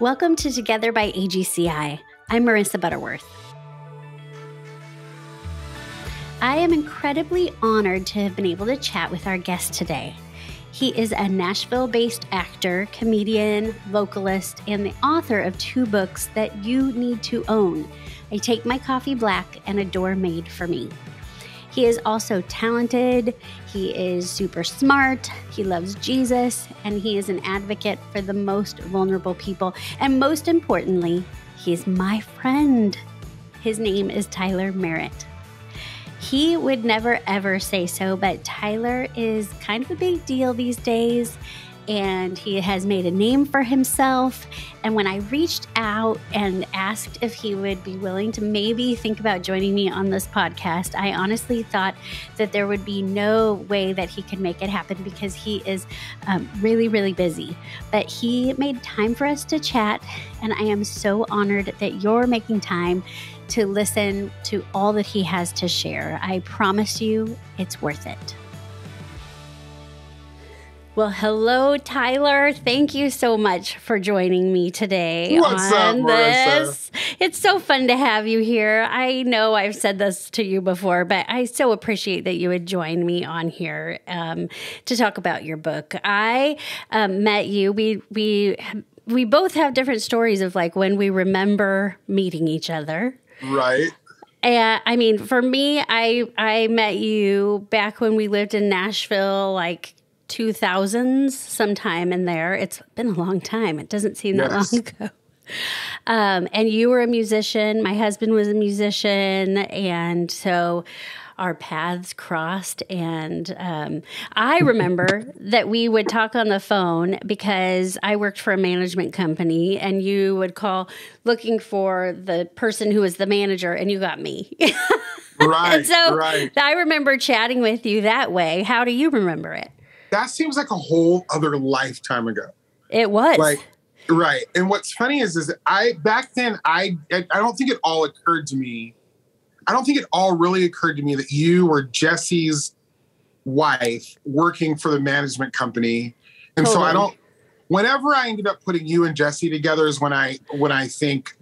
Welcome to Together by AGCI. I'm Marissa Butterworth. I am incredibly honored to have been able to chat with our guest today. He is a Nashville-based actor, comedian, vocalist, and the author of 2 books that you need to own, I Take My Coffee Black and A Door Made for Me. He is also talented, he is super smart, he loves Jesus, and he is an advocate for the most vulnerable people. And most importantly, he's my friend. His name is Tyler Merritt. He would never ever say so, but Tyler is kind of a big deal these days, and he has made a name for himself. And when I reached out and asked if he would be willing to maybe think about joining me on this podcast, I honestly thought that there would be no way that he could make it happen because he is really, really busy. But he made time for us to chat, and I am so honored that you're making time to listen to all that he has to share. I promise you, it's worth it. Well, hello, Tyler. Thank you so much for joining me today What's up, Marissa? It's so fun to have you here. I know I've said this to you before, but I so appreciate that you would join me on here to talk about your book. I met you. We both have different stories of like when we remember meeting each other. Right. And I mean, for me, I met you back when we lived in Nashville, like 2000s, sometime in there. It's been a long time. It doesn't seem that long ago. And you were a musician. My husband was a musician. And so our paths crossed. And I remember that we would talk on the phone because I worked for a management company, and you would call looking for the person who was the manager, and you got me. Right. And so right. I remember chatting with you that way. How do you remember it? That seems like a whole other lifetime ago. It was. Right. And what's funny is back then, I don't think it all occurred to me. I don't think it all really occurred to me that you were Jesse's wife working for the management company. And Totally. So whenever I ended up putting you and Jesse together is when I think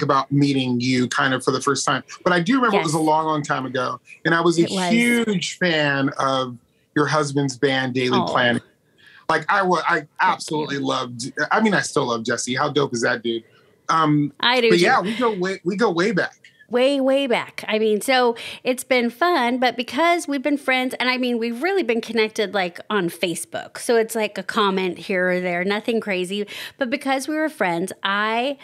about meeting you kind of for the first time. But I do remember It was a long, long time ago. And I was a huge fan of your husband's band, Daily Planning. Like I absolutely loved, I mean, I still love Jesse. How dope is that dude? I do. But too. yeah, we go way back. Way back. I mean, so it's been fun, but because we've been friends, and I mean, we've really been connected like on Facebook. So it's like a comment here or there, nothing crazy. But because we were friends, I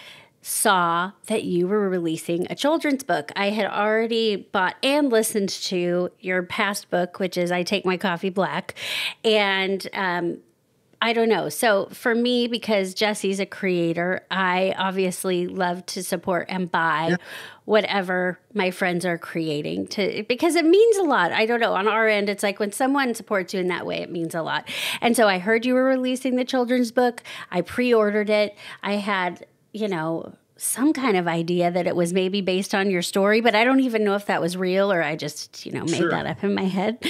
saw that you were releasing a children's book. I had already bought and listened to your past book, which is I Take My Coffee Black. And I don't know. So for me, because Jesse's a creator, I obviously love to support and buy whatever my friends are creating because it means a lot. I don't know. On our end, it's like when someone supports you in that way, it means a lot. And so I heard you were releasing the children's book. I pre-ordered it. I had, some kind of idea that it was maybe based on your story, but I don't even know if that was real or I just, made that up in my head.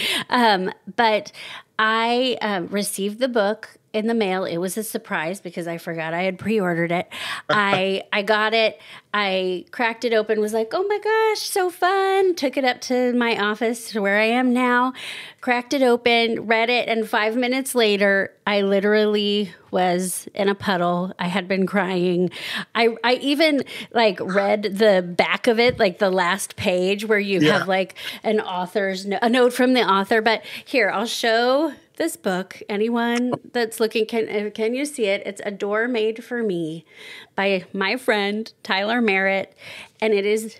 But I received the book in the mail. It was a surprise because I forgot I had pre-ordered it. I got it. I cracked it open, was like, oh my gosh, so fun. Took it up to my office to where I am now, cracked it open, read it, and 5 minutes later, I literally was in a puddle. I had been crying. I even read the back of it, like the last page where you have like a note from the author. But here, I'll show this book. Anyone that's looking, can you see it? It's A Door Made for Me by my friend, Tyler Merritt. And it is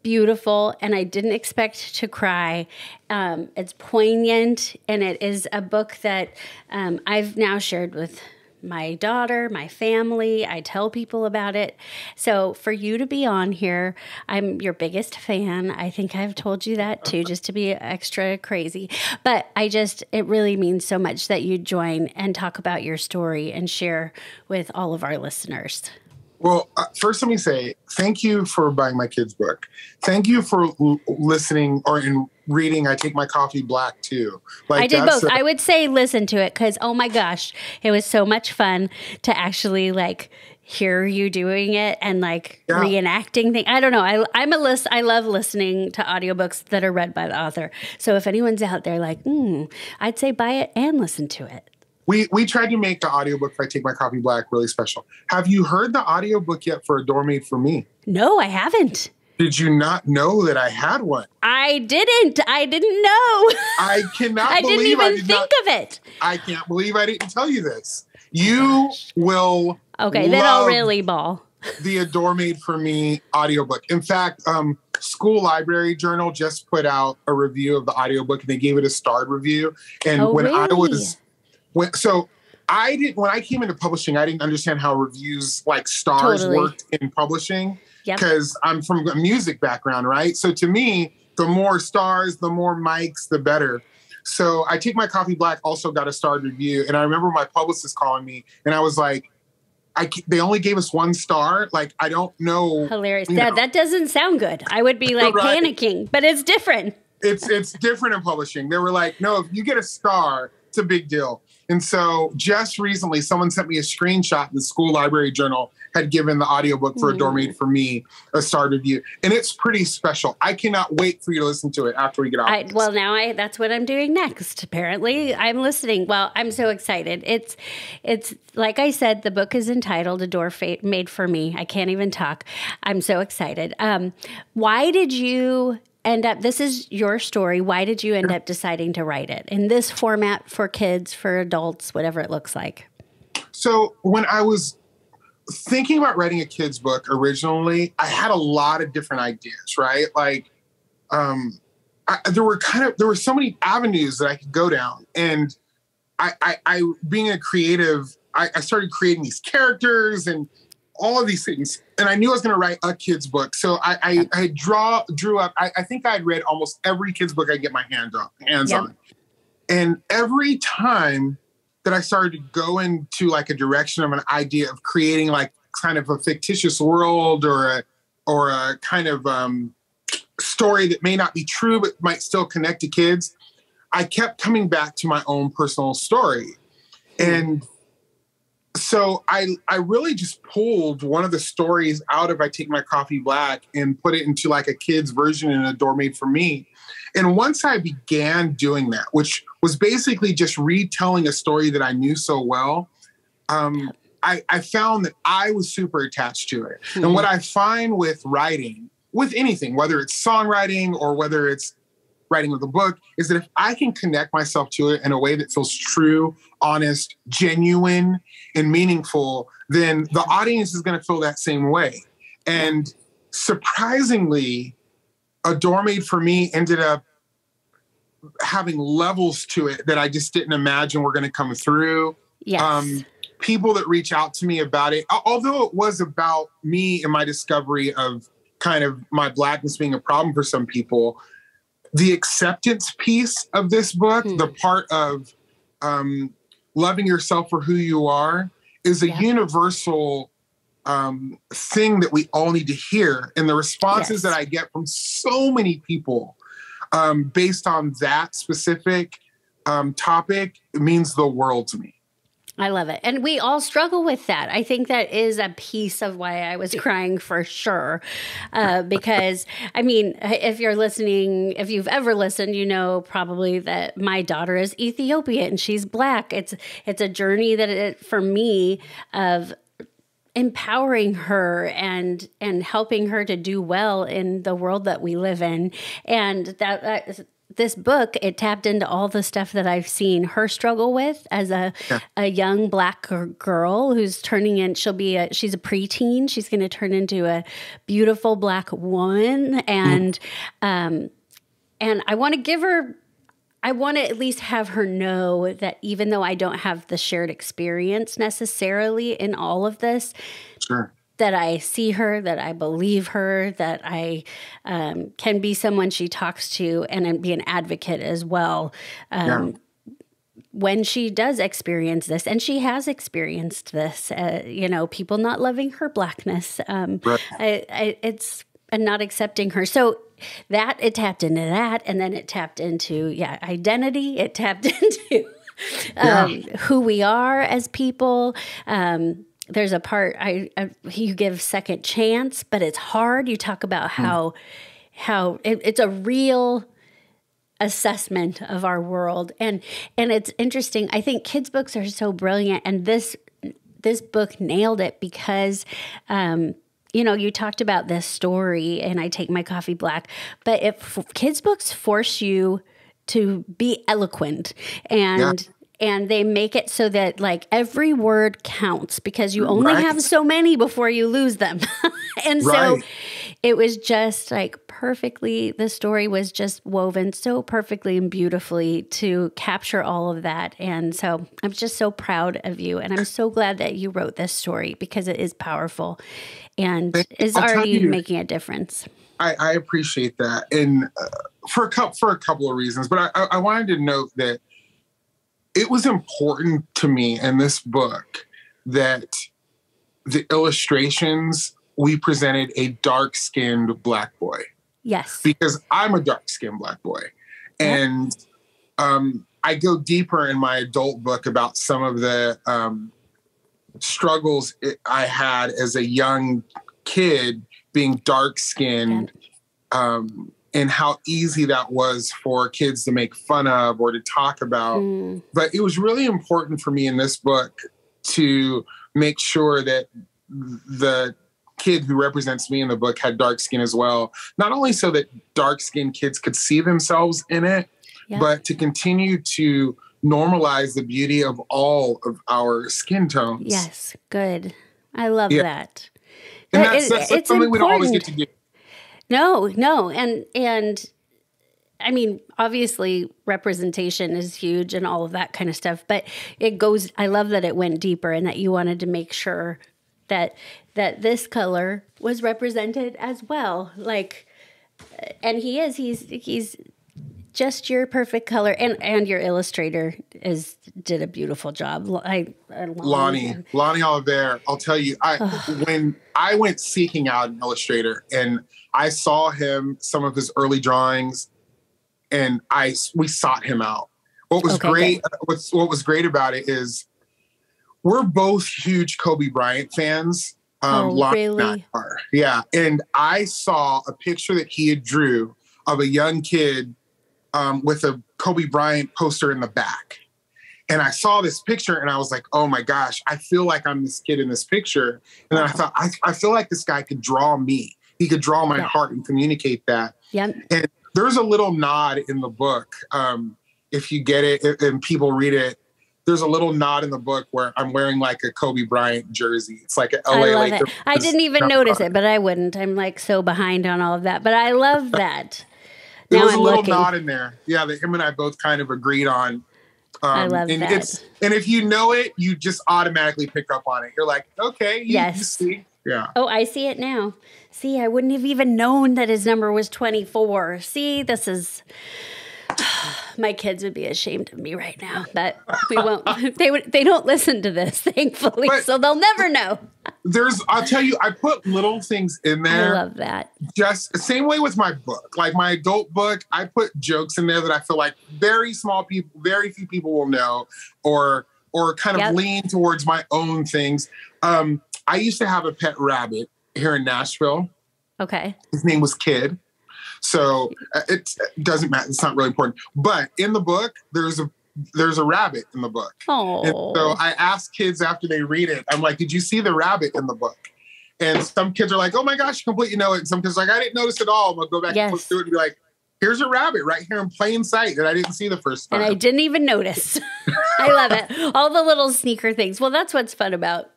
beautiful, and I didn't expect to cry. It's poignant, and it is a book that I've now shared with my daughter, my family. I tell people about it. So for you to be on here, I'm your biggest fan. I think I've told you that too, just to be extra crazy. But it really means so much that you join and talk about your story and share with all of our listeners. Well, first let me say thank you for buying my kids' book. Thank you for listening or in reading I Take My Coffee Black too. Like I did both. I would say listen to it because, oh my gosh, it was so much fun to actually like hear you doing it and like reenacting things. I don't know. I love listening to audiobooks that are read by the author. So if anyone's out there like, I'd say buy it and listen to it. We tried to make the audiobook for I Take My Coffee Black really special. Have you heard the audiobook yet for A Door Made for Me? No, I haven't. Did you not know that I had one? I didn't know. I cannot I didn't even think of it. I can't believe I didn't tell you this. You will Okay, then I'll really bawl. The A Door Made for Me audiobook. In fact, School Library Journal just put out a review of the audiobook and they gave it a starred review. And when I came into publishing, I didn't understand how reviews like stars worked in publishing because I'm from a music background, right? So to me, the more stars, the more mics, the better. So I Take My Coffee Black also got a starred review. And I remember my publicist calling me and I was like, they only gave us 1 star. Like, I don't know. Hilarious. That doesn't sound good. I would be like panicking, but it's different. It's different in publishing. They were like, no, if you get a star, it's a big deal. And so just recently, someone sent me a screenshot. The School Library Journal had given the audiobook for A Door Made for Me a star review. And it's pretty special. I cannot wait for you to listen to it after we get off. That's what I'm doing next. Apparently, I'm listening. Well, I'm so excited. It's like I said, the book is entitled A Door Made for Me. I can't even talk. I'm so excited. Why did you this is your story. Why did you end up deciding to write it in this format for kids, for adults, whatever it looks like? So when I was thinking about writing a kid's book originally, I had a lot of different ideas, right? Like, there were so many avenues that I could go down. And I being a creative, I started creating these characters and all of these things. And I knew I was going to write a kid's book. So I drew up, I think I had read almost every kid's book I get my hands on. And every time that I started to go into like a direction of an idea of creating like kind of a fictitious world or a kind of story that may not be true, but might still connect to kids, I kept coming back to my own personal story. And so I really just pulled one of the stories out of I Take My Coffee Black and put it into like a kid's version in A Door Made for Me. And once I began doing that, which was basically just retelling a story that I knew so well, I found that I was super attached to it. Mm-hmm. And what I find with writing, with anything, whether it's songwriting or whether it's writing with a book, is that if I can connect myself to it in a way that feels true, honest, genuine, and meaningful, then the audience is going to feel that same way. And surprisingly, A Door Made for Me ended up having levels to it that I just didn't imagine were going to come through. Yes. People that reach out to me about it, although it was about me and my discovery of kind of my Blackness being a problem for some people, the acceptance piece of this book, the part of loving yourself for who you are, is a universal thing that we all need to hear. And the responses that I get from so many people based on that specific topic, it means the world to me. I love it. And we all struggle with that. I think that is a piece of why I was crying for sure. Because, I mean, if you're listening, if you've ever listened, you know probably that my daughter is Ethiopian and she's Black. It's a journey for me of empowering her and helping her to do well in the world that we live in. And that this book, it tapped into all the stuff that I've seen her struggle with as a young Black girl who's turning in, she's a preteen. She's going to turn into a beautiful Black woman. And I want to at least have her know that even though I don't have the shared experience necessarily in all of this, that I see her, that I believe her, that I can be someone she talks to and be an advocate as well. when she does experience this, and she has experienced this, people not loving her Blackness, it's and not accepting her. So that it tapped into that, and then it tapped into identity. It tapped into who we are as people. There's a part you give second chance, but it's hard. You talk about how it's a real assessment of our world. And it's interesting. I think kids' books are so brilliant. And this book nailed it because, you talked about this story, and I take my coffee black, but if kids' books force you to be eloquent and they make it so that like every word counts because you only have so many before you lose them. And so it was just like perfectly, the story was just woven so perfectly and beautifully to capture all of that. And so I'm just so proud of you. And I'm so glad that you wrote this story because it is powerful and is already making a difference. I appreciate that. And for a couple of reasons, but I wanted to note that it was important to me in this book that the illustrations, we presented a dark-skinned Black boy. Yes. Because I'm a dark-skinned Black boy. And I go deeper in my adult book about some of the struggles I had as a young kid being dark-skinned, and how easy that was for kids to make fun of or to talk about. But it was really important for me in this book to make sure that the kid who represents me in the book had dark skin as well. Not only so that dark-skinned kids could see themselves in it, but to continue to normalize the beauty of all of our skin tones. Yes, good. I love that. And that's something important. We don't always get to do. No. And I mean, obviously representation is huge and all of that kind of stuff, but I love that it went deeper and that you wanted to make sure that this color was represented as well. Like, and he's just your perfect color. And your illustrator did a beautiful job. Lonnie Oliver, I'll tell you, when I went seeking out an illustrator and I saw some of his early drawings, and we sought him out. What was great about it is we're both huge Kobe Bryant fans. Really? Yeah. And I saw a picture that he had drew of a young kid with a Kobe Bryant poster in the back. And I saw this picture and I was like, oh my gosh, I feel like I'm this kid in this picture. And then I thought, I feel like this guy could draw me. He could draw my heart and communicate that. Yep. And there's a little nod in the book. If you get it and people read it, there's a little nod in the book where I'm wearing like a Kobe Bryant jersey. It's like an LA. I love it. I didn't even notice it, but I wouldn't. I'm like so behind on all of that, but I love that. There was a little nod in there. Yeah, that him and I both kind of agreed on. I love that. And if you know it, you just automatically pick up on it. You're like, okay, you see. Yeah. Oh, I see it now. See, I wouldn't have even known that his number was 24. See, this is... My kids would be ashamed of me right now, but we won't. They don't listen to this, thankfully, so they'll never know. I'll tell you, I put little things in there. I love that. Just the same way with my book, like my adult book, I put jokes in there that I feel like very few people will know, or kind of lean towards my own things. I used to have a pet rabbit here in Nashville. Okay. His name was Kid. So it doesn't matter. It's not really important. But in the book, there's a rabbit in the book. Oh. And so I ask kids after they read it, I'm like, did you see the rabbit in the book? And some kids are like, oh my gosh, you completely know it. And some kids are like, I didn't notice it all. I'm going to go back and look through it and be like, here's a rabbit right here in plain sight that I didn't see the first time. And I didn't even notice. I love it. All the little sneaker things. Well, that's what's fun about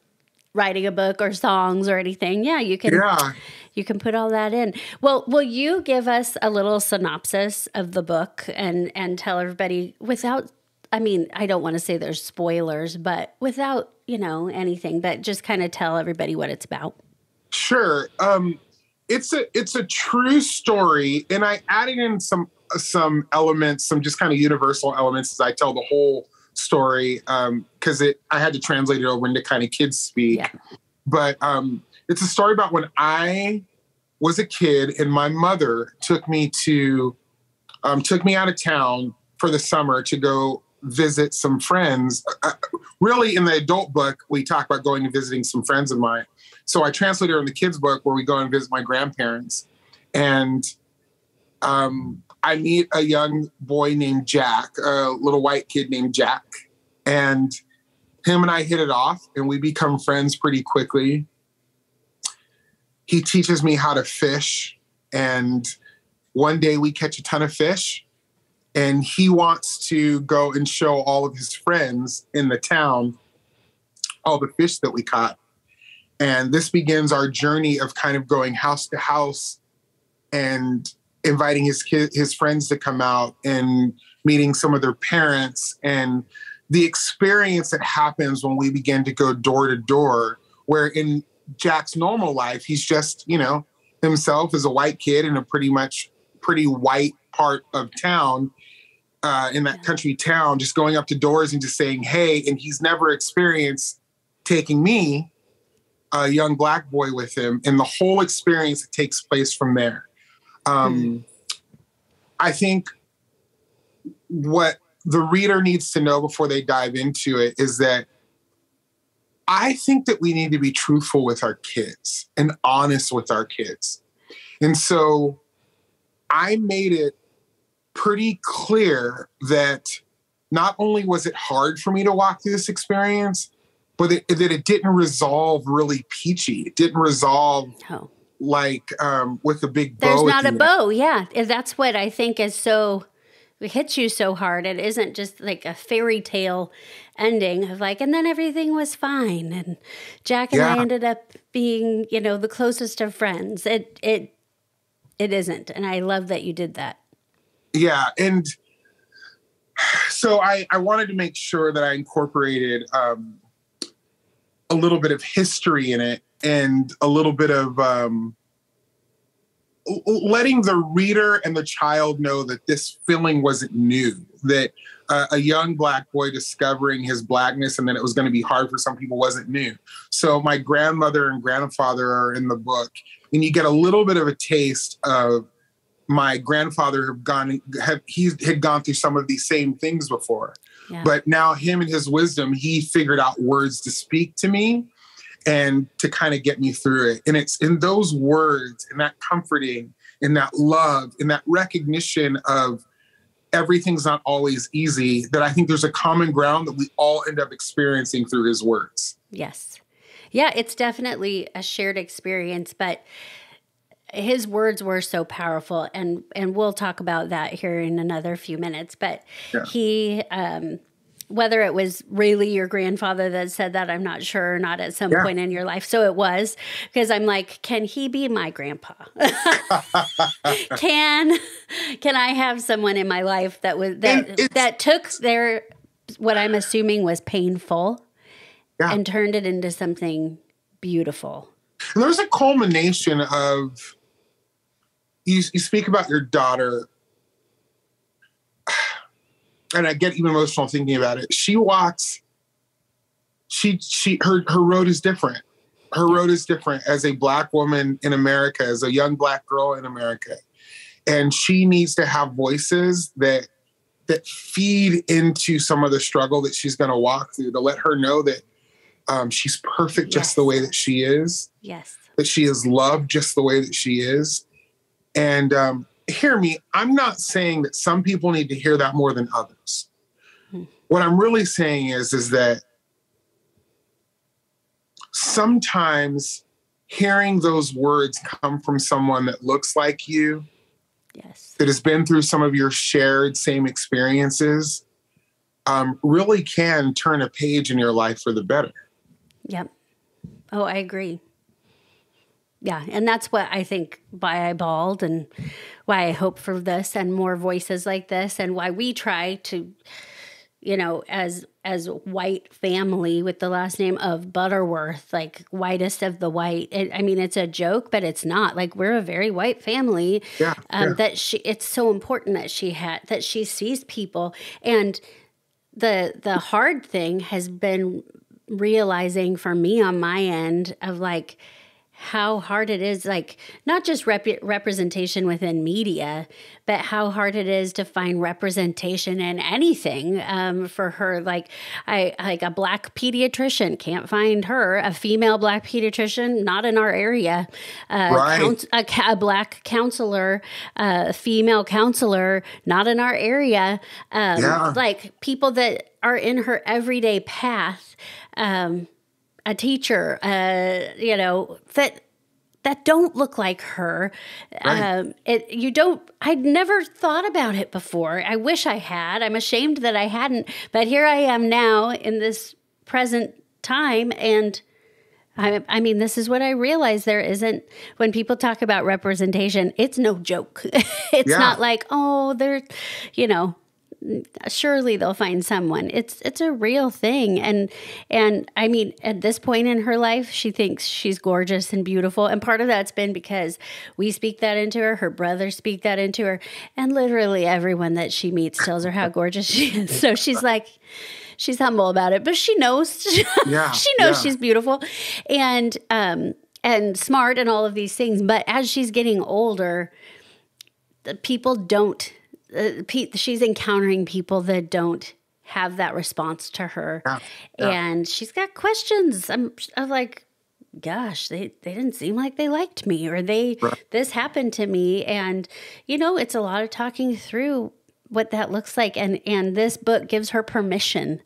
writing a book or songs or anything. Yeah, you can... Yeah. You can put all that in. Well, will you give us a little synopsis of the book and tell everybody without, I mean, I don't want to say there's spoilers, but without, anything, but just kind of tell everybody what it's about. Sure. It's a true story, and I added in some elements, some just kind of universal elements as I tell the whole story because I had to translate it over into kind of kids speak. Yeah. But it's a story about when I was a kid and my mother took me out of town for the summer to go visit some friends. Really, in the adult book, we talk about going and visiting some friends of mine. So I translated her in the kids' book where we go and visit my grandparents. And I meet a young boy named Jack, a little white kid named Jack. And him and I hit it off, and we become friends pretty quickly. He teaches me how to fish, and one day we catch a ton of fish, and he wants to go and show all of his friends in the town all the fish that we caught. And this begins our journey of kind of going house to house and inviting his friends to come out and meeting some of their parents, and the experience that happens when we begin to go door to door, where in Jack's normal life, he's just, himself as a white kid in a pretty white part of town, in that country town, just going up to doors and just saying, hey, and he's never experienced taking me, a young Black boy, with him, and the whole experience that takes place from there. I think what the reader needs to know before they dive into it is that I think that we need to be truthful with our kids and honest with our kids. And so I made it pretty clear that not only was it hard for me to walk through this experience, but that it didn't resolve really peachy. It didn't resolve with a big bow. There's not a bow, yeah. That's what I think is so... It hits you so hard. It isn't just like a fairy tale ending of and then everything was fine. And Jack and I ended up being, the closest of friends. It isn't. And I love that you did that. Yeah. And so I wanted to make sure that I incorporated a little bit of history in it and a little bit of letting the reader and the child know that this feeling wasn't new, that a young Black boy discovering his Blackness and then it was going to be hard for some people wasn't new. So my grandmother and grandfather are in the book, and you get a little bit of a taste of my grandfather had gone through some of these same things before. Yeah. But now him and his wisdom, he figured out words to speak to me and to kind of get me through it. And it's in those words, and that comforting, and that love, and that recognition of everything's not always easy, that I think there's a common ground that we all end up experiencing through his words. Yes. Yeah, it's definitely a shared experience, but his words were so powerful, and we'll talk about that here in another few minutes. But he... whether it was really your grandfather that said that, I'm not sure, or not at some point in your life. So it was, because I'm like, can he be my grandpa? Can I have someone in my life that took what I'm assuming was painful and turned it into something beautiful? And there's a culmination of, you speak about your daughter, and I get even emotional thinking about it. Her road is different. Her road is different as a Black woman in America, as a young Black girl in America. And she needs to have voices that feed into some of the struggle that she's going to walk through, to let her know that she's perfect just the way that she is. Yes. That she is loved just the way that she is. And, hear me, I'm not saying that some people need to hear that more than others. What I'm really saying is that sometimes hearing those words come from someone that looks like you, that has been through some of your shared same experiences, really can turn a page in your life for the better. Yep. Oh, I agree. Yeah, and that's what I think why I bawled, and why I hope for this and more voices like this, and why we try to, as white family with the last name of Butterworth, like whitest of the white. It's a joke, but it's not. Like, we're a very white family. That it's so important that she sees people, and the hard thing has been realizing for me on my end of like how hard it is, like not just representation within media, but how hard it is to find representation in anything. For her, like a black pediatrician, can't find her. A female black pediatrician, not in our area. Right. A black counselor, female counselor, not in our area. Like people that are in her everyday path. A teacher, that don't look like her. Right. I'd never thought about it before. I wish I had. I'm ashamed that I hadn't, but here I am now in this present time. And I mean, this is what I realize. There isn't, when people talk about representation, it's no joke. It's not like, oh, they're, surely they'll find someone. It's a real thing. And I mean, at this point in her life, she thinks she's gorgeous and beautiful. And part of that's been because we speak that into her. Her brothers speak that into her. And literally everyone that she meets tells her how gorgeous she is. So she's like, she's humble about it, but she knows, she knows she's beautiful and smart and all of these things. But as she's getting older, the people don't, she's encountering people that don't have that response to her. And she's got questions. I'm like, gosh, they didn't seem like they liked me, or this happened to me. And, it's a lot of talking through what that looks like. And this book gives her permission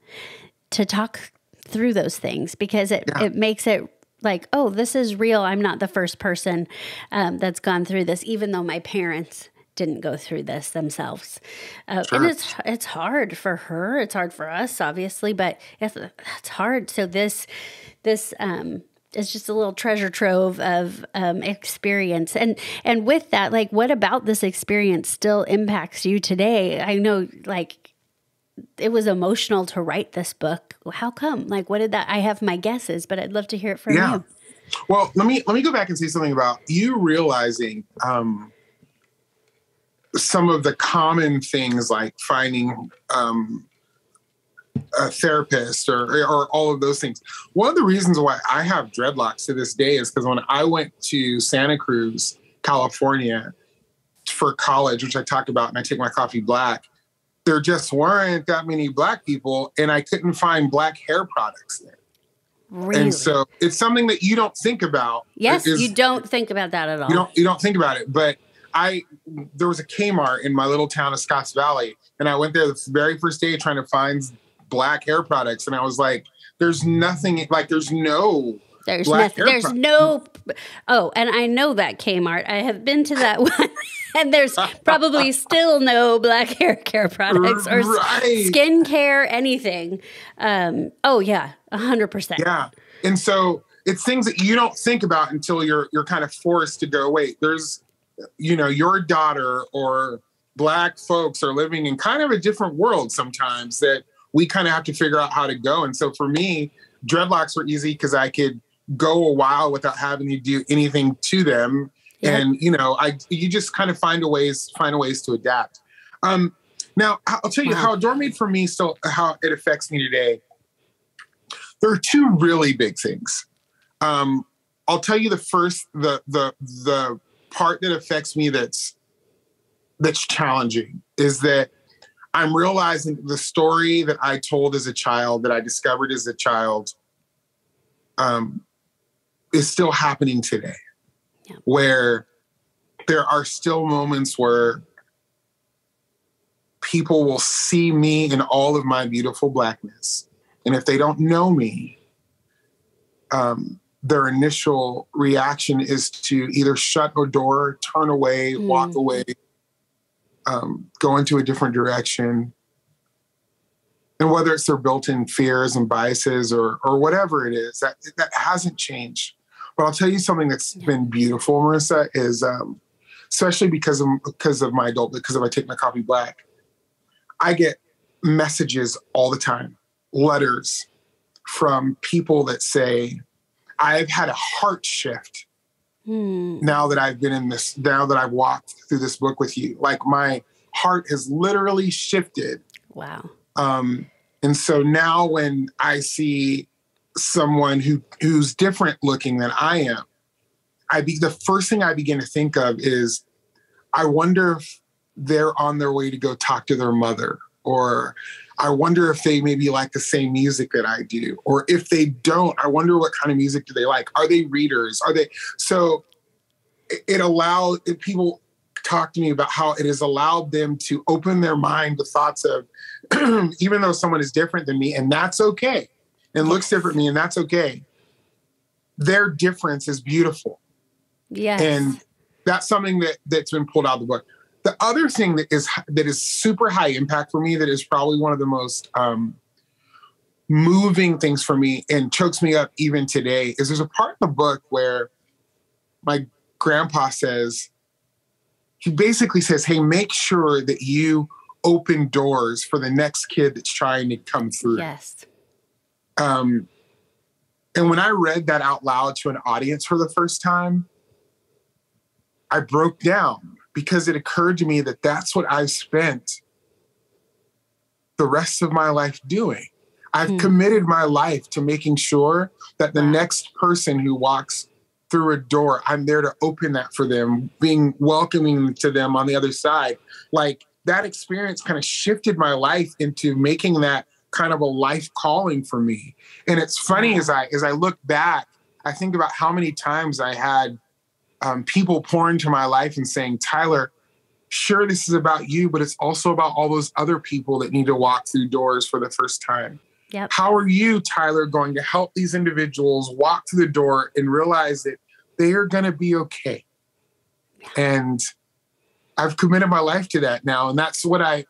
to talk through those things, because it makes it like, oh, this is real. I'm not the first person that's gone through this, even though my parents didn't go through this themselves. And it's hard for her. It's hard for us, obviously, but it's hard. So this is just a little treasure trove of experience. And with that, like, what about this experience still impacts you today? I know, like, it was emotional to write this book. How come? Like, what did that? I have my guesses, but I'd love to hear it from you. Well, let me go back and say something about you realizing some of the common things, like finding a therapist or all of those things. One of the reasons why I have dreadlocks to this day is because when I went to Santa Cruz, California for college, which I talked about, and I take my coffee black, there just weren't that many black people, and I couldn't find black hair products there. Really? And so it's something that you don't think about. Yes, you don't think about that at all. You don't think about it, but there was a Kmart in my little town of Scotts Valley, and I went there the very first day trying to find black hair products, and I was like, there's nothing, like there's no oh, and I know that Kmart. I have been to that one, and there's probably still no black hair care products or skin care, anything. Oh yeah, 100%. Yeah. And so it's things that you don't think about until you're kind of forced to go, wait, there's, your daughter or black folks are living in kind of a different world sometimes that we kind of have to figure out how to go. And so for me, dreadlocks were easy because I could go a while without having to do anything to them. Yeah. And, you just kind of find ways to adapt. Now I'll tell you how Adore Made for me, still how it affects me today. There are two really big things. I'll tell you the first, the part that affects me that's challenging is that I'm realizing the story that I told as a child, that I discovered as a child, is still happening today. Yeah. Where there are still moments where people will see me in all of my beautiful blackness. And if they don't know me, their initial reaction is to either shut a door, turn away, walk away, go into a different direction. And whether it's their built-in fears and biases or whatever it is, that hasn't changed. But I'll tell you something that's been beautiful, Marissa, is especially because of my adult, because if I take my coffee black, I get messages all the time, letters from people that say, I've had a heart shift now that I've been in this, now that I've walked through this book with you. Like my heart has literally shifted. Wow. And so now when I see someone who's different looking than I am, the first thing I begin to think of is, I wonder if they're on their way to go talk to their mother, or I wonder if they maybe like the same music that I do, or if they don't, I wonder what kind of music do they like? Are they readers? So it allowed people talk to me about how it has allowed them to open their mind to thoughts of, even though someone is different than me, and that's okay, and looks different than me, and that's okay, their difference is beautiful. Yes. And that's something that's been pulled out of the book. The other thing that is super high impact for me, that is probably one of the most moving things for me and chokes me up even today, is there's a part in the book where my grandpa says, he basically says, hey, make sure that you open doors for the next kid that's trying to come through. Yes. And when I read that out loud to an audience for the first time, I broke down, because it occurred to me that that's what I've spent the rest of my life doing. I've committed my life to making sure that the next person who walks through a door, I'm there to open that for them, being welcoming to them on the other side. Like, that experience kind of shifted my life into making that kind of a life calling for me. And it's funny, as I look back, I think about how many times I had people pour into my life and saying, Tyler, sure, this is about you, but it's also about all those other people that need to walk through doors for the first time. Yep. How are you, Tyler, going to help these individuals walk through the door and realize that they are going to be okay? And I've committed my life to that now. And that's what I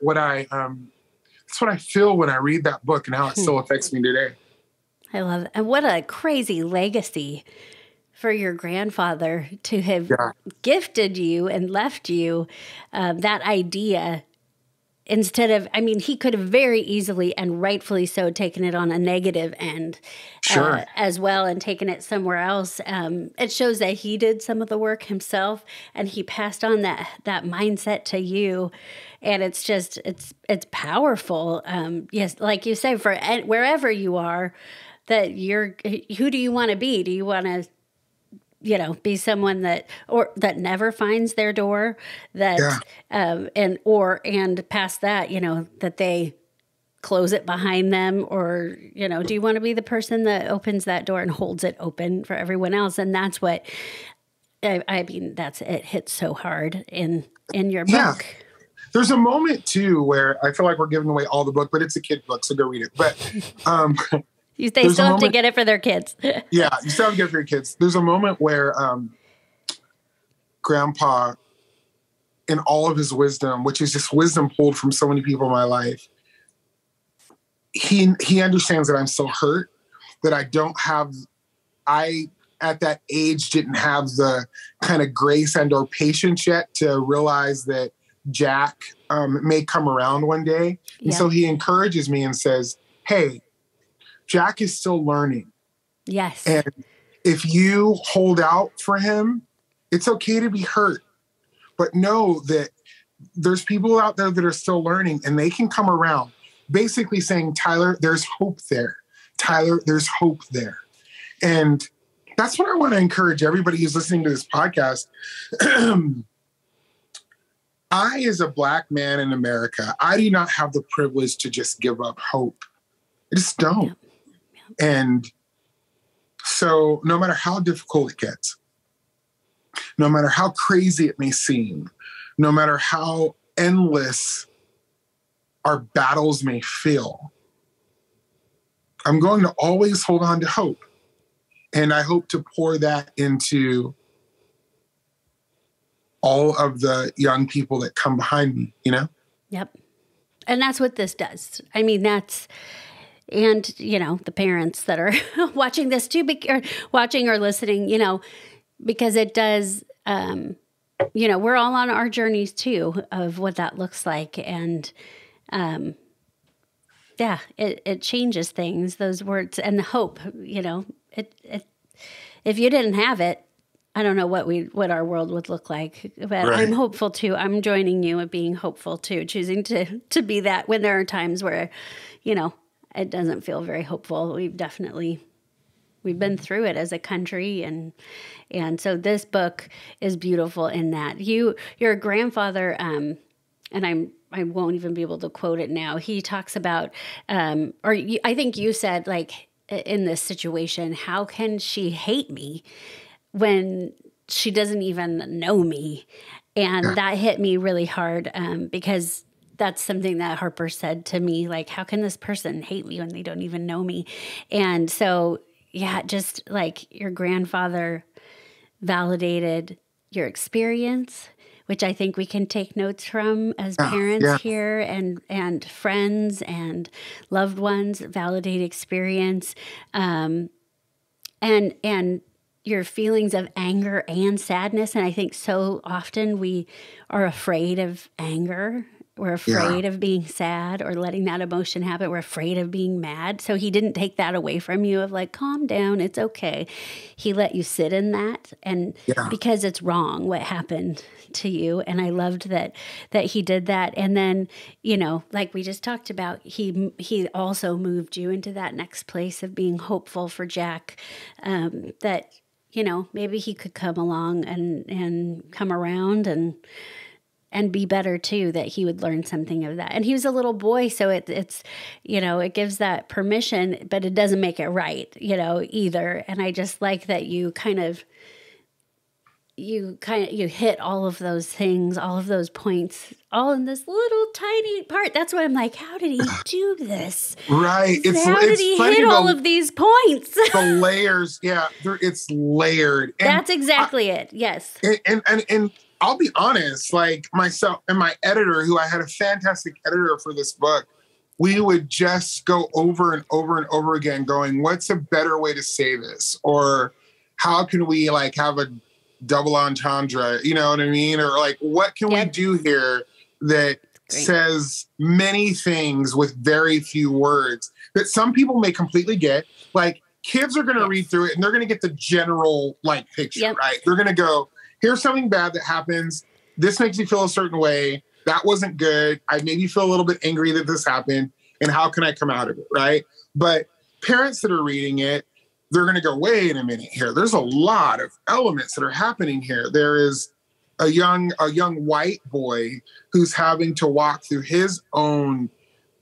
feel when I read that book, and how it still affects me today. I love it. And what a crazy legacy for your grandfather to have gifted you and left you that idea, instead of, I mean, he could have very easily and rightfully so taken it on a negative end as well, and taken it somewhere else. It shows that he did some of the work himself, and he passed on that mindset to you. And it's just, it's powerful. Yes, like you say, for wherever you are, that who do you want to be? Do you want to, be someone that never finds their door, and past that, that they close it behind them, or, do you want to be the person that opens that door and holds it open for everyone else? And that's what, I mean, it hits so hard in your book. Yeah. There's a moment too where I feel like we're giving away all the book, but it's a kid book, so go read it. But, they still have to get it for their kids. Yeah, you still have to get it for your kids. There's a moment where Grandpa, in all of his wisdom, which is just wisdom pulled from so many people in my life, he understands that I'm so hurt, that I at that age didn't have the kind of grace and or patience yet to realize that Jack may come around one day. And so he encourages me and says, hey, Jack is still learning. Yes. And if you hold out for him, it's okay to be hurt. But know that there's people out there that are still learning, and they can come around. Basically saying, Tyler, there's hope there. Tyler, there's hope there. And that's what I want to encourage everybody who's listening to this podcast. I, as a Black man in America, I do not have the privilege to just give up hope. I just don't. Yep. And so no matter how difficult it gets, no matter how crazy it may seem, no matter how endless our battles may feel, I'm going to always hold on to hope. And I hope to pour that into all of the young people that come behind me, Yep. And that's what this does. I mean, and, the parents that are watching this too, or watching or listening, because it does, we're all on our journeys too of what that looks like. And, it changes things, those words, and the hope, if you didn't have it, I don't know what our world would look like, but right. I'm hopeful too. I'm joining you in being hopeful too, choosing to be that when there are times where, it doesn't feel very hopeful. We've been through it as a country, and so this book is beautiful in that your grandfather, and I won't even be able to quote it now. He talks about, I think you said, like, in this situation, how can she hate me when she doesn't even know me? And that hit me really hard, because that's something that Harper said to me, like, how can this person hate me when they don't even know me? And so, yeah, just like your grandfather validated your experience, which I think we can take notes from as parents here, and friends and loved ones, validate experience, and your feelings of anger and sadness. And I think so often we are afraid of anger. We're afraid of being sad or letting that emotion happen. We're afraid of being mad. So he didn't take that away from you of like, calm down, it's okay. He let you sit in that, and because it's wrong what happened to you. And I loved that he did that. And then, like we just talked about, he also moved you into that next place of being hopeful for Jack, that, maybe he could come along and come around and be better too, that he would learn something of that. And he was a little boy, so it's it gives that permission, but it doesn't make it right, either. And I just like that you hit all of those things, all of those points, all in this little tiny part. That's why I'm like, how did he do this? Right. How did he hit all of these points? The layers. Yeah. It's layered. And that's exactly it. Yes. And I'll be honest, like myself and my editor, who I had a fantastic editor for this book, we would just go over and over and over again going, what's a better way to say this? Or how can we like have a double entendre, you know what I mean? Or like, what can we do here that says many things with very few words that some people may completely get? Like, kids are going to read through it and they're going to get the general like picture, right? They're going to go, here's something bad that happens. This makes me feel a certain way. That wasn't good. I maybe feel a little bit angry that this happened. And how can I come out of it, right? But parents that are reading it, they're going to go, wait a minute here. There's a lot of elements that are happening here. There is a young white boy who's having to walk through his own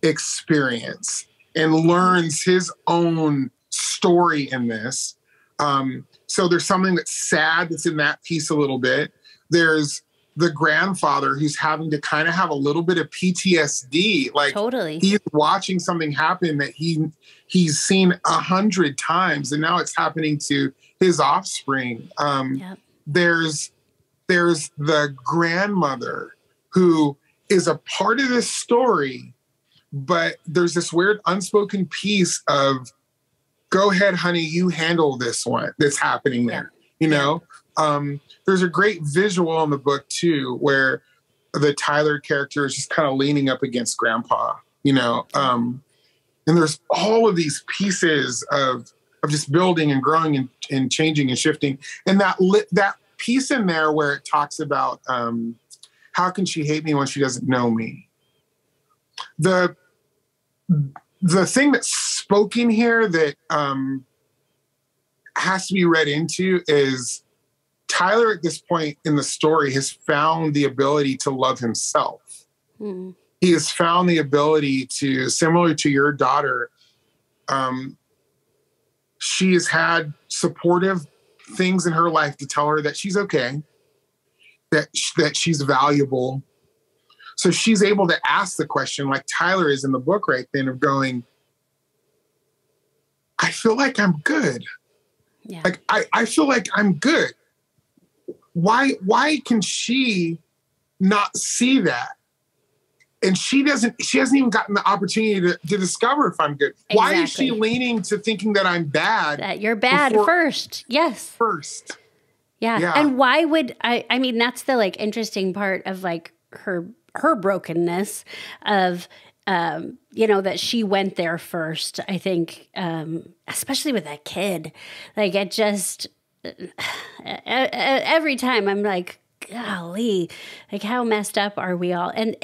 experience and learns his own story in this. So there's something that's sad that's in that piece a little bit. There's the grandfather who's having to kind of have a little bit of PTSD. Like, totally, he's watching something happen that he's seen 100 times, and now it's happening to his offspring. There's the grandmother who is a part of this story, but there's this weird unspoken piece of, go ahead, honey, you handle this one that's happening there. There's a great visual in the book too, where the Tyler character is just kind of leaning up against grandpa, and there's all of these pieces of just building and growing and changing and shifting. And that piece in there where it talks about, how can she hate me when she doesn't know me? The thing that's spoken here that has to be read into is Tyler at this point in the story has found the ability to love himself. He has found the ability to, similar to your daughter, she has had supportive things in her life to tell her that she's okay, that she's valuable. So she's able to ask the question, like Tyler is in the book right then, of going, I feel like I'm good. Yeah. Like, I feel like I'm good. Why can she not see that? And she hasn't even gotten the opportunity to discover if I'm good. Exactly. Why is she leaning to thinking that I'm bad? That you're bad first. Yes. First. Yeah. And why would I mean, that's the like interesting part of like her brokenness of, that she went there first. I think, especially with that kid, like it just, every time I'm like, golly, like how messed up are we all? And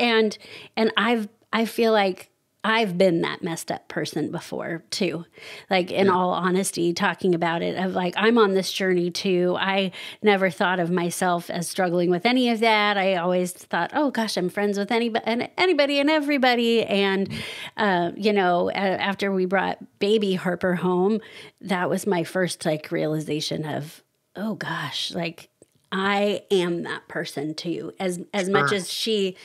I feel like I've been that messed up person before too. Like in all honesty, talking about it of like, I'm on this journey too. I never thought of myself as struggling with any of that. I always thought, oh gosh, I'm friends with anybody and everybody. And, after we brought baby Harper home, that was my first like realization of, oh gosh, like I am that person too, as much as she,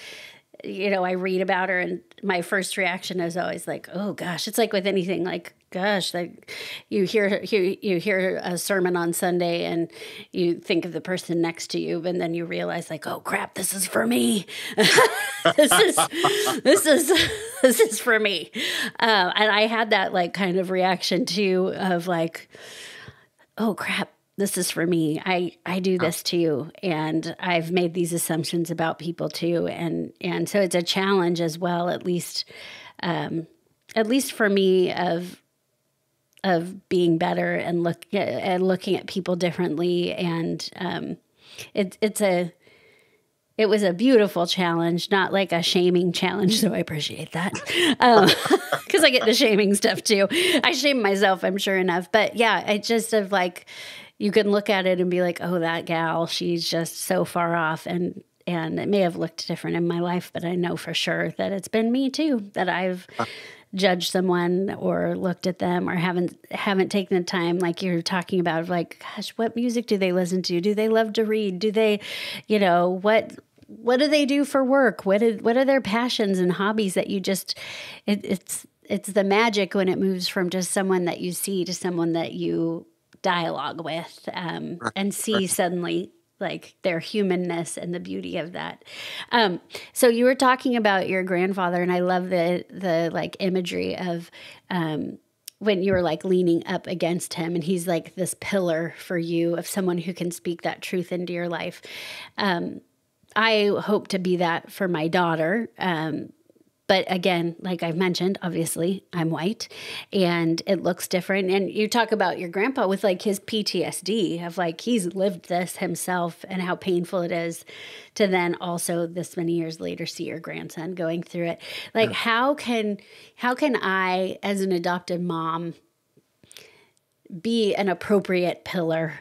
I read about her and my first reaction is always like, oh gosh, it's like with anything, like, gosh, like you hear a sermon on Sunday and you think of the person next to you, and then you realize like, oh crap, this is for me. this is for me. And I had that like kind of reaction too of like, oh crap, this is for me. I do this too. And I've made these assumptions about people too. And so it's a challenge as well, at least for me of being better and looking at people differently. And it was a beautiful challenge, not like a shaming challenge. So I appreciate that. Cause I get the shaming stuff too. I shame myself, I'm sure enough, but yeah, I just have like, you can look at it and be like, oh, that gal, she's just so far off. And it may have looked different in my life, but I know for sure that it's been me too, that I've judged someone or looked at them or haven't taken the time, like you're talking about, like, gosh, what music do they listen to? Do they love to read? Do they, what do they do for work? What are their passions and hobbies that you just, it's the magic when it moves from just someone that you see to someone that you dialogue with and see suddenly like their humanness and the beauty of that. So you were talking about your grandfather, and I love the like imagery of when you were like leaning up against him and he's like this pillar for you of someone who can speak that truth into your life. I hope to be that for my daughter. But again, like I've mentioned, obviously I'm white and it looks different. And you talk about your grandpa with like his PTSD of like, he's lived this himself and how painful it is to then also this many years later see your grandson going through it. Like how can I, as an adopted mom, be an appropriate pillar,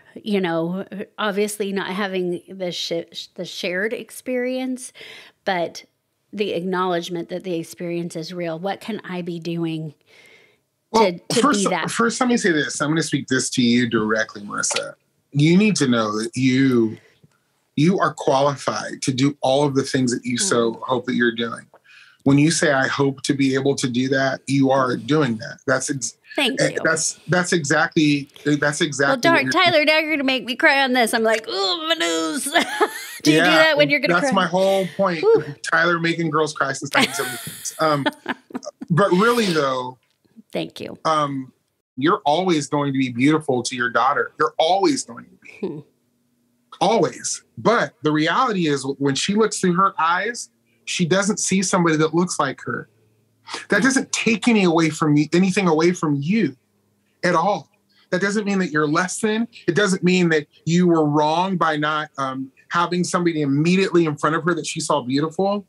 obviously not having the shared experience, but the acknowledgement that the experience is real. What can I be doing to be that? First, let me say this. I'm going to speak this to you directly, Marissa. You need to know that you are qualified to do all of the things that you so hope that you're doing. When you say, I hope to be able to do that, you are doing that. Thank you. That's exactly. Well, darn, Tyler, now you're going to make me cry on this. I'm like, ooh, my news. Do you do that when you're going to cry? That's my whole point. Tyler making girls cry since 1976. But really, though. Thank you. You're always going to be beautiful to your daughter. You're always going to be. Always. But the reality is when she looks through her eyes, she doesn't see somebody that looks like her. That doesn't take anything away from you at all. That doesn't mean that you're less than. It doesn't mean that you were wrong by not having somebody immediately in front of her that she saw beautiful.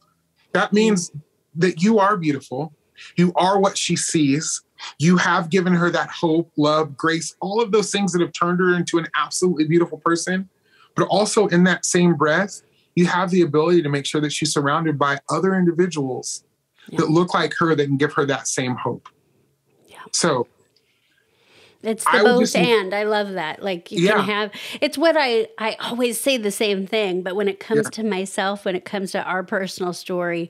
That means that you are beautiful. You are what she sees. You have given her that hope, love, grace, all of those things that have turned her into an absolutely beautiful person. But also in that same breath, you have the ability to make sure that she's surrounded by other individuals that look like her, that can give her that same hope. Yeah. So it's the both and. I love that. Like you can have, it's what I always say the same thing, but when it comes to myself, when it comes to our personal story,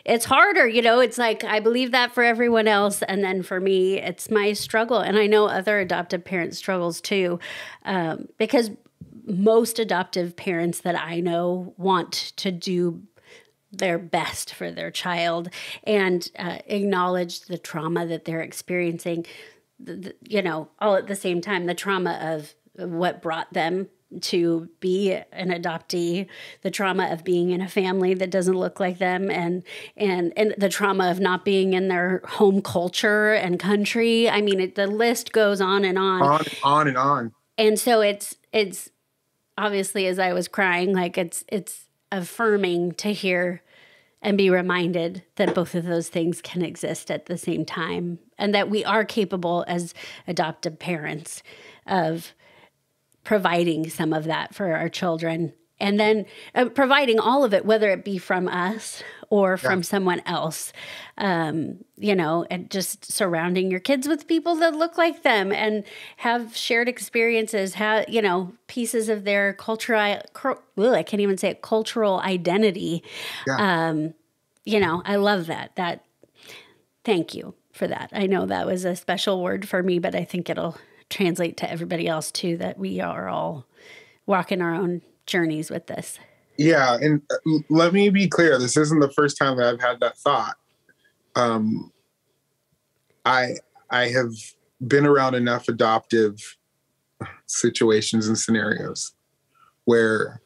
it's harder, it's like, I believe that for everyone else. And then for me, it's my struggle. And I know other adoptive parents struggles too, because most adoptive parents that I know want to do their best for their child and acknowledge the trauma that they're experiencing, all at the same time, the trauma of what brought them to be an adoptee, the trauma of being in a family that doesn't look like them, and the trauma of not being in their home culture and country. I mean, the list goes on and on. On and on. And so it's obviously, as I was crying, like it's affirming to hear and be reminded that both of those things can exist at the same time, and that we are capable as adoptive parents of providing some of that for our children, and then providing all of it, whether it be from us or from someone else, you know, and just surrounding your kids with people that look like them and have shared experiences, have, you know, pieces of their cultural, I can't even say it, cultural identity. Yeah. You know, I love that. Thank you for that. I know that was a special word for me, but I think it'll translate to everybody else too, that we are all walking our own journeys with this. Yeah. And let me be clear. This isn't the first time that I've had that thought. I have been around enough adoptive situations and scenarios where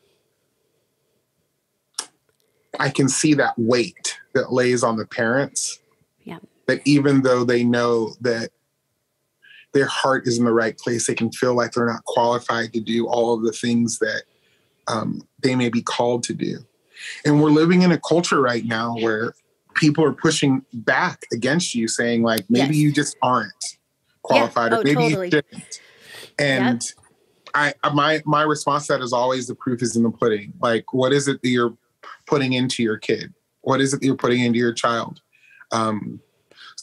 I can see that weight that lays on the parents. Yeah. That even though they know that their heart is in the right place, they can feel like they're not qualified to do all of the things that they may be called to do. And we're living in a culture right now where people are pushing back against you, saying like, maybe you just aren't qualified, or maybe you shouldn't. And my response to that is always, the proof is in the pudding. Like, what is it that you're putting into your kid? What is it that you're putting into your child?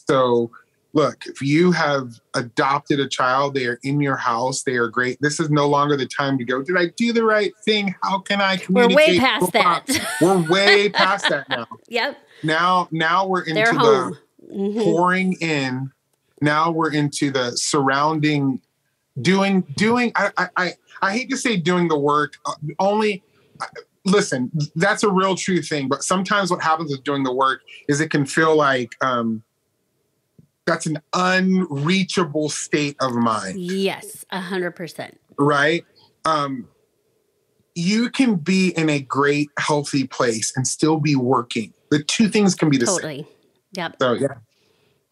So look, if you have adopted a child, they are in your house, they are great. This is no longer the time to go, did I do the right thing? How can I communicate? We're way past that. We're way past that now. Yep. Now we're into the pouring in. Now we're into the surrounding, doing. I hate to say doing the work. Listen, that's a real true thing. But sometimes what happens with doing the work is it can feel like that's an unreachable state of mind. Yes, 100%. Right? You can be in a great, healthy place and still be working. The two things can be the same. Totally. Yep. So, yeah.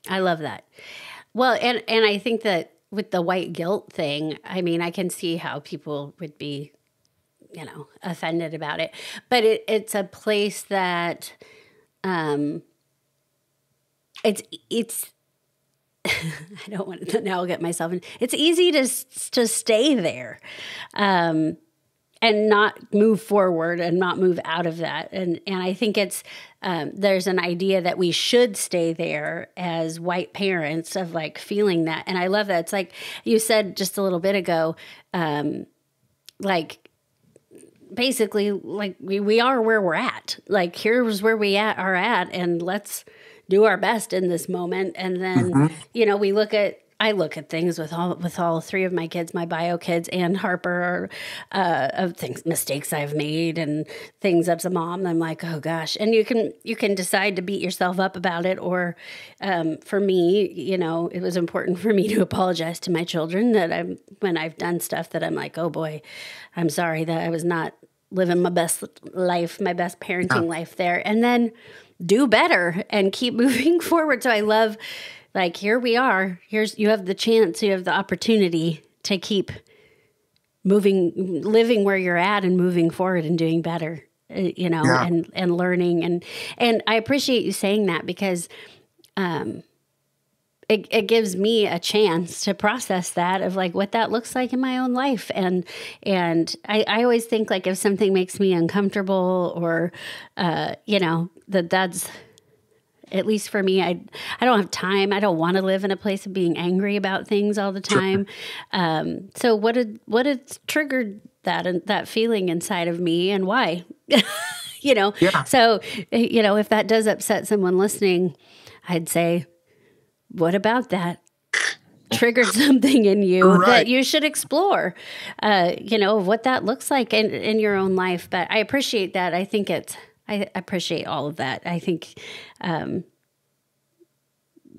I love that. Well, and I think that with the white guilt thing, I mean, I can see how people would be, you know, offended about it. But it's a place that it's I don't want to now get myself in. It's easy to stay there and not move forward and not move out of that. And I think it's there's an idea that we should stay there as white parents, of like feeling that. And I love that. It's like you said just a little bit ago, like basically like we are where we're at. Like here's where we are at, and let's do our best in this moment. And then, you know, I look at things with all three of my kids, my bio kids and Harper, of things, mistakes I've made and things as a mom. I'm like, oh gosh. And you can decide to beat yourself up about it. Or, for me, you know, it was important for me to apologize to my children when I've done stuff that I'm like, oh boy, I'm sorry that I was not living my best life, my best parenting life there. And then do better and keep moving forward. So I love, like, here we are. You have the chance, you have the opportunity to keep living where you're at and moving forward and doing better, you know, and learning. And I appreciate you saying that, because it gives me a chance to process that, of like what that looks like in my own life. And I always think, like, if something makes me uncomfortable or, you know, that's, at least for me, I don't have time. I don't want to live in a place of being angry about things all the time. So what had triggered that feeling inside of me, and why? You know? Yeah. So, you know, if that does upset someone listening, I'd say, what about that triggered something in you that you should explore, you know, what that looks like in your own life. But I appreciate that. I think I appreciate all of that. I think, you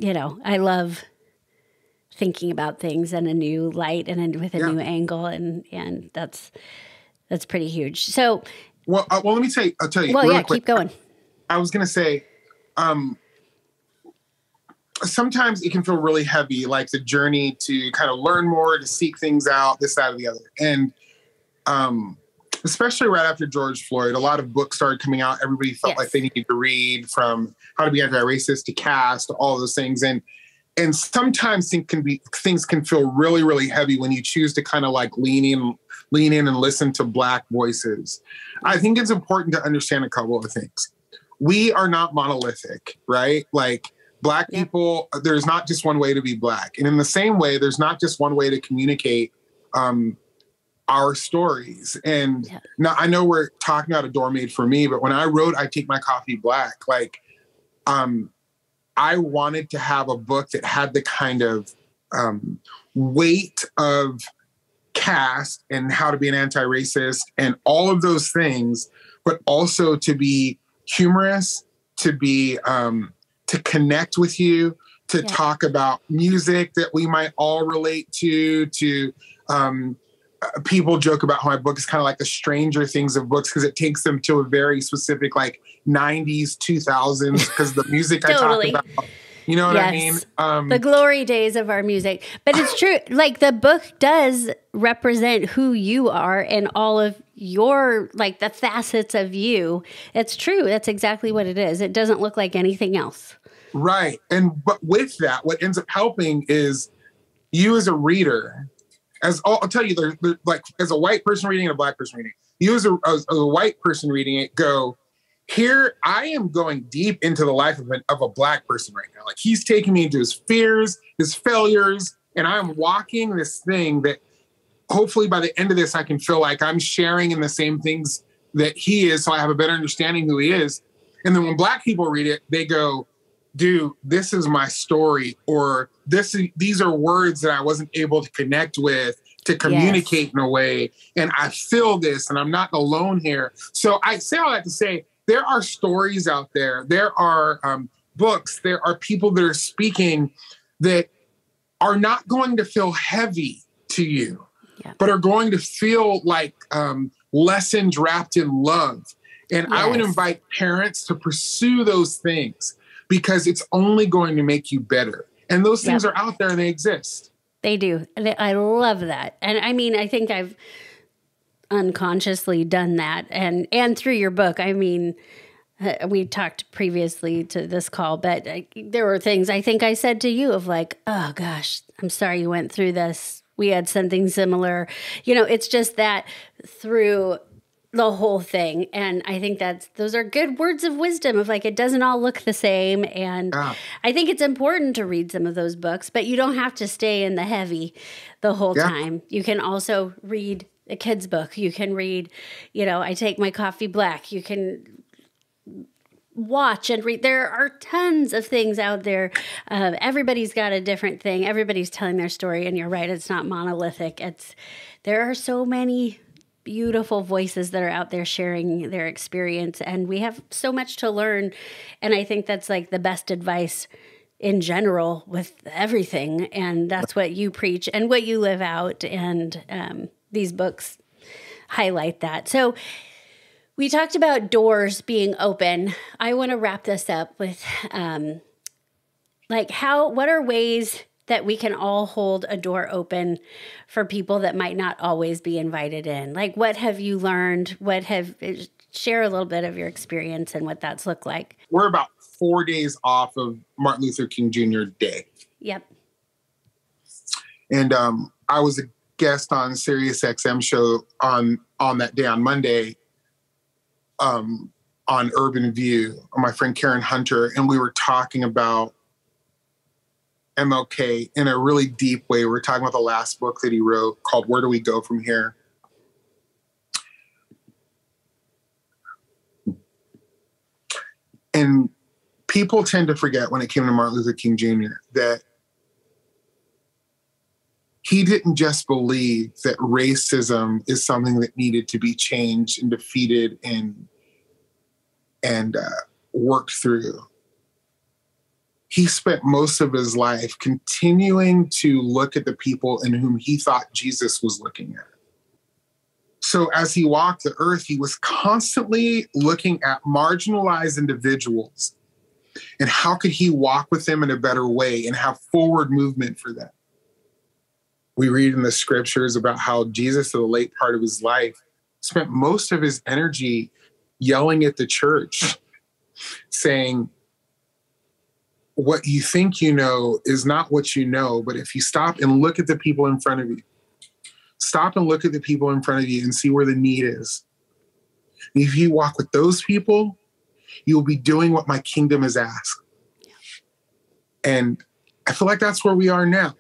know, I love thinking about things in a new light and with a new angle. And that's pretty huge. So, well, let me I'll tell you. Well, yeah, quick. Keep going. I was going to say, sometimes it can feel really heavy, like the journey to kind of learn more, to seek things out, this, that, or the other. And especially right after George Floyd, a lot of books started coming out. Everybody felt like they needed to read, from How to Be Anti-Racist to Caste, all those things. And sometimes things can feel really, really heavy when you choose to kind of like lean in and listen to Black voices. I think it's important to understand a couple of things. We are not monolithic, right? Like, Black people, there's not just one way to be Black. And in the same way, there's not just one way to communicate our stories. And now I know we're talking about A Door Made for Me, but when I wrote I Take My Coffee Black, like, I wanted to have a book that had the kind of weight of caste and how to be an anti-racist and all of those things, but also to be humorous, to be to connect with you, to talk about music that we might all relate to people joke about how my book is kind of like the Stranger Things of books because it takes them to a very specific like 90s, 2000s because the music Totally. I talk about. You know what I mean? The glory days of our music. But it's true. Like, the book does represent who you are and all of your, like, the facets of you. It's true. That's exactly what it is. It doesn't look like anything else. Right. But with that, what ends up helping is you as a reader, I'll tell you, they're like, as a white person reading and a Black person reading, you as a white person reading it, go, here, I am going deep into the life of a Black person right now. Like, he's taking me into his fears, his failures, and I'm walking this thing that hopefully by the end of this, I can feel like I'm sharing in the same things that he is, so I have a better understanding who he is. And then when Black people read it, they go, dude, this is my story, or these are words that I wasn't able to connect with, to communicate in a way, and I feel this, and I'm not alone here. So I say all that to say, there are stories out there. There are books. There are people that are speaking that are not going to feel heavy to you, but are going to feel like lessons wrapped in love. And I would invite parents to pursue those things because it's only going to make you better. And those things are out there and they exist. They do. I love that. And I mean, I think I've unconsciously done that, and through your book. I mean, we talked previously to this call, but there were things I think I said to you of like, oh gosh, I'm sorry you went through this. We had something similar. You know, it's just that through the whole thing. And I think those are good words of wisdom of like, it doesn't all look the same. And I think it's important to read some of those books, but you don't have to stay in the heavy the whole time. You can also read a kid's book. You can read, I Take My Coffee Black. You can watch and read. There are tons of things out there. Everybody's got a different thing. Everybody's telling their story. And you're right, it's not monolithic. There are so many beautiful voices that are out there sharing their experience. And we have so much to learn. And I think that's like the best advice in general with everything. And that's what you preach and what you live out. And these books highlight that. So we talked about doors being open. I want to wrap this up with what are ways that we can all hold a door open for people that might not always be invited in? Like, what have you learned? Share a little bit of your experience and what that's looked like. We're about 4 days off of Martin Luther King Jr. Day. Yep. And I was a guest on Sirius XM show on that day on Monday on Urban View, my friend Karen Hunter, and we were talking about MLK in a really deep way. We were talking about the last book that he wrote called Where Do We Go From Here? And people tend to forget when it came to Martin Luther King Jr. that he didn't just believe that racism is something that needed to be changed and defeated and worked through. He spent most of his life continuing to look at the people in whom he thought Jesus was looking at. So as he walked the earth, he was constantly looking at marginalized individuals and how could he walk with them in a better way and have forward movement for them. We read in the scriptures about how Jesus, in the late part of his life, spent most of his energy yelling at the church, saying, what you think you know is not what you know, but if you stop and look at the people in front of you, stop and look at the people in front of you and see where the need is. And if you walk with those people, you'll be doing what my kingdom has asked. Yeah. And I feel like that's where we are now.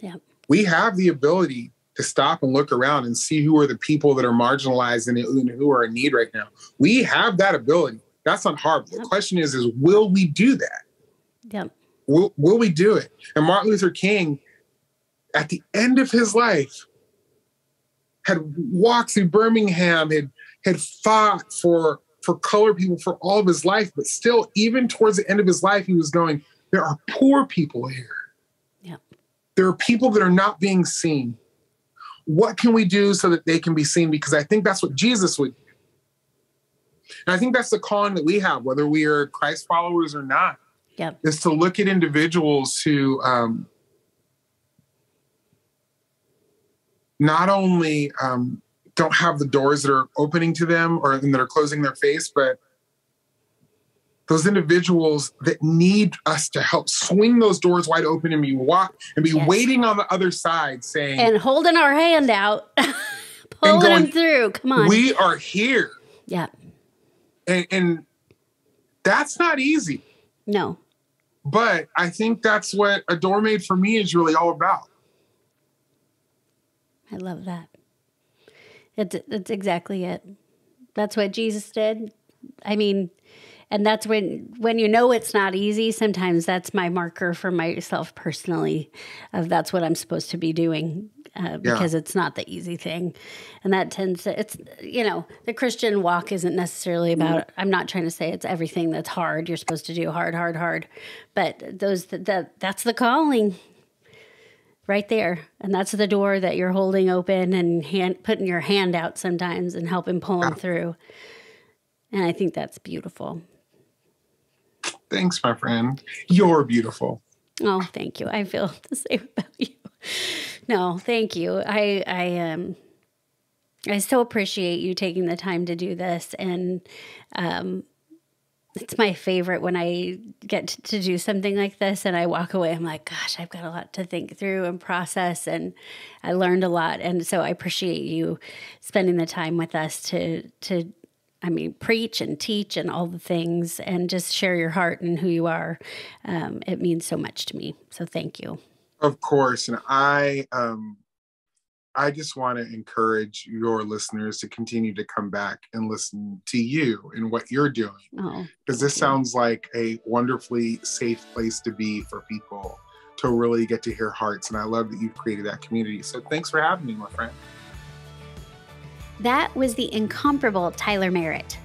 Yeah. We have the ability to stop and look around and see who are the people that are marginalized and who are in need right now. We have that ability. That's not hard. The question is will we do that? Yep. Will we do it? And Martin Luther King, at the end of his life, had walked through Birmingham, had fought for colored people for all of his life, but still, even towards the end of his life, he was going, there are poor people here. Yep. There are people that are not being seen. What can we do so that they can be seen? Because I think that's what Jesus would do. And I think that's the calling that we have, whether we are Christ followers or not. Yep. Is to look at individuals who not only don't have the doors that are opening to them or that are closing their face, but those individuals that need us to help swing those doors wide open and be waiting on the other side saying... And holding our hand out, pulling them through. Come on. We are here. Yeah. And that's not easy. No. But I think that's what A Door Made for Me is really all about. I love that. That's exactly it. That's what Jesus did. I mean, and that's when you know it's not easy, sometimes that's my marker for myself personally of that's what I'm supposed to be doing because it's not the easy thing. And that tends to, it's, the Christian walk isn't necessarily about, I'm not trying to say it's everything that's hard. You're supposed to do hard. But that's the calling right there. And that's the door that you're holding open and putting your hand out sometimes and helping pull them through. And I think that's beautiful. Thanks, my friend. You're beautiful. Oh, thank you. I feel the same about you. No, thank you. I so appreciate you taking the time to do this. And it's my favorite when I get to do something like this and I walk away. I'm like, gosh, I've got a lot to think through and process. And I learned a lot. And so I appreciate you spending the time with us to preach and teach and all the things and just share your heart and who you are. It means so much to me. So thank you. Of course. And I just want to encourage your listeners to continue to come back and listen to you and what you're doing. Because this sounds like a wonderfully safe place to be for people to really get to hear hearts. And I love that you've created that community. So thanks for having me, my friend. That was the incomparable Tyler Merritt.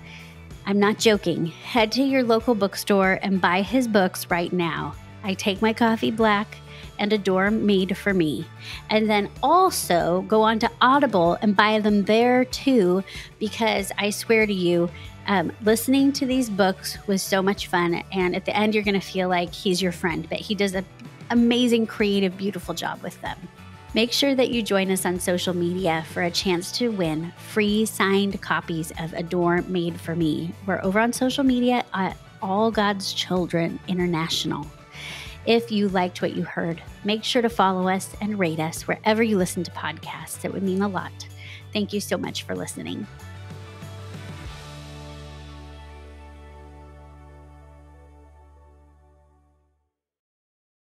I'm not joking. Head to your local bookstore and buy his books right now. I Take My Coffee Black and A Door Made for Me. And then also go on to Audible and buy them there too, because I swear to you, listening to these books was so much fun. And at the end, you're going to feel like he's your friend, but he does an amazing, creative, beautiful job with them. Make sure that you join us on social media for a chance to win free signed copies of A Door Made for Me. We're over on social media at All God's Children International. If you liked what you heard, make sure to follow us and rate us wherever you listen to podcasts. It would mean a lot. Thank you so much for listening.